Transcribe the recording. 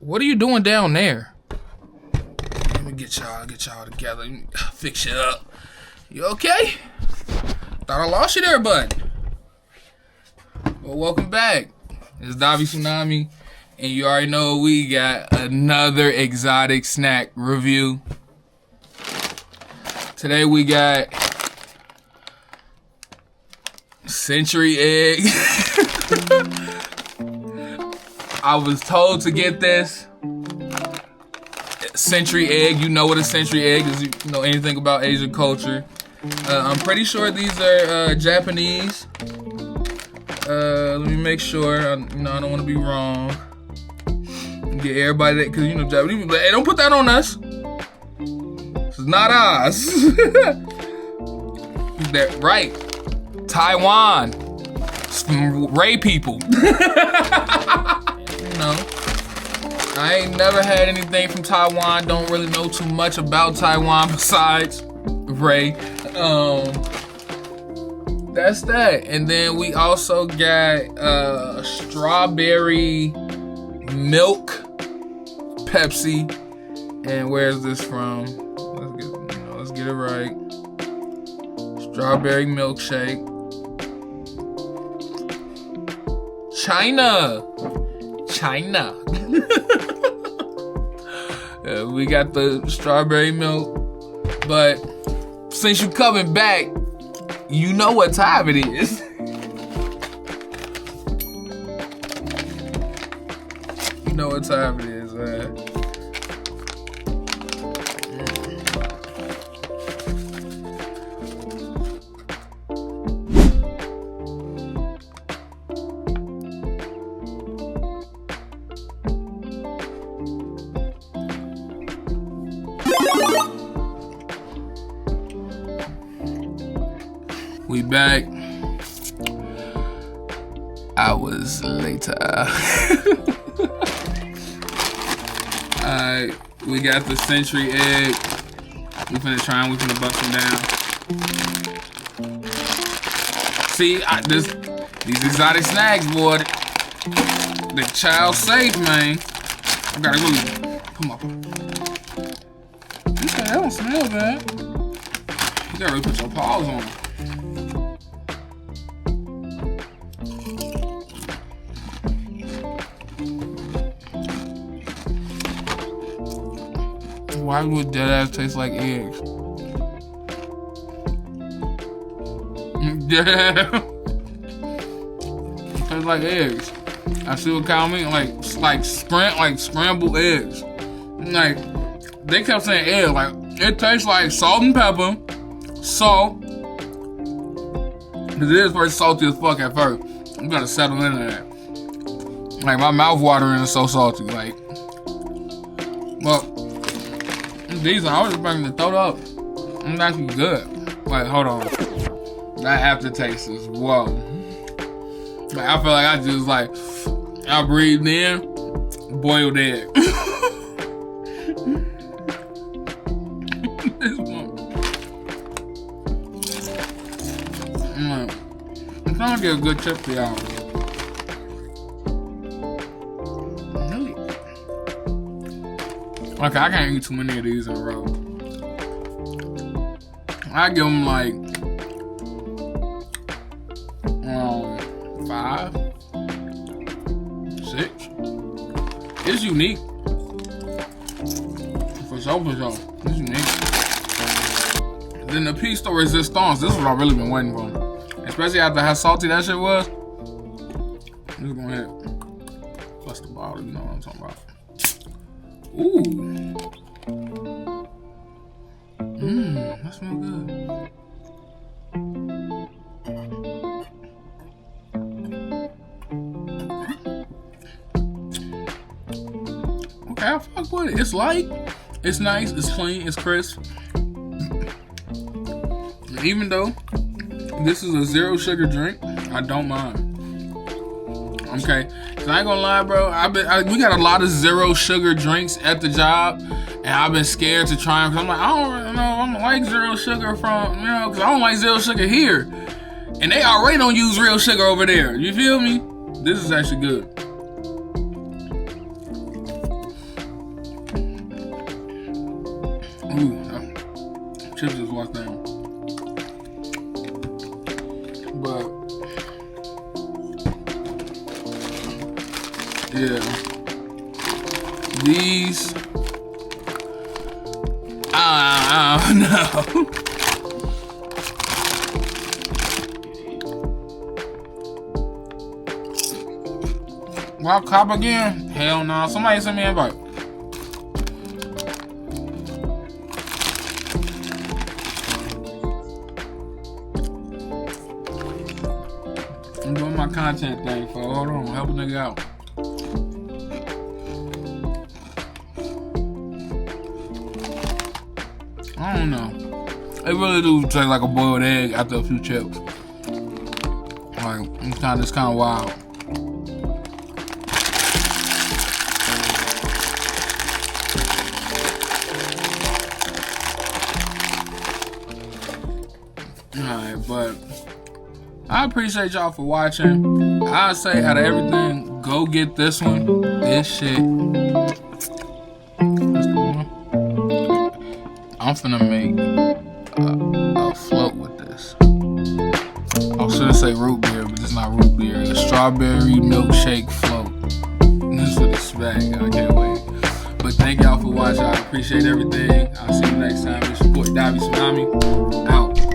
What are you doing down there? Let me get y'all together. Let me fix you up. You okay? Thought I lost you there, bud. Well, welcome back. It's Davi Tsunami, and you already know we got another exotic snack review. Today we got Century Egg. I was told to get this. Century Egg, you know what a Century Egg is, you know anything about Asian culture. I'm pretty sure these are Japanese. Let me make sure. I don't want to be wrong. Get everybody that, because Japanese people, hey, don't put that on us. This is not us. That right. Taiwan. Some Ray people. I ain't never had anything from Taiwan. Don't really know too much about Taiwan besides Ray. That's that. And then we also got strawberry milk Pepsi. And where's this from? Let's get it right. Strawberry milkshake. China. We got the strawberry milk, but since you coming back, you know what time it is. You know what time it is, man. We back. Hours later. Alright, we got the Century Egg. We finna try and we finna bust them down. See, these exotic snacks, boy. The child safe, man. I gotta go. Come on. Okay, that don't smell bad. You gotta really put your paws on it. Why would that ass taste like eggs? Yeah. It tastes like eggs. I see what Kyle mean, like scrambled eggs. Like, they kept saying egg, like, it tastes like salt and pepper, salt. Cause it is very salty as fuck at first. You gotta settle into that. Like, my mouth watering is so salty, like. Well, these are, I was expecting to throw it up. It's actually good. Like, hold on. That aftertaste is whoa. Like, I feel like I breathed in boiled egg. I'm trying to get a good tip for y'all. Okay, I can't eat too many of these in a row. I give them like 5, 6. It's unique. For sure. It's unique. Then the piece de resistance. This is what I've really been waiting for. Especially after how salty that shit was. I'm just gonna hit bust the bottle, you know what I'm talking about. Ooh. That smells good. Okay, I fuck with it. It's light, it's nice, it's clean, it's crisp. Even though this is a 0 sugar drink, I don't mind. Okay, cause I ain't gonna lie, bro. We got a lot of 0 sugar drinks at the job, and I've been scared to try them. Cause I'm like, I don't really know. I don't like 0 sugar from, cause I don't like 0 sugar here, and they already don't use real sugar over there. You feel me? This is actually good. chips is one thing. But yeah, these I don't know. Wild cop again? Hell no. Somebody send me an invite. I'm doing my content thing, for hold on, help a nigga out. I don't know. It really do taste like a boiled egg after a few chips. Like, it's kind of wild. Alright, but I appreciate y'all for watching. I say out of everything, go get this one. This shit. I'm finna make a float with this. I was gonna say root beer, but it's not root beer. It's a strawberry milkshake float. This is for the swag. I can't wait. But thank y'all for watching. I appreciate everything. I'll see you next time. It's your boy Davi Tsunami. Out.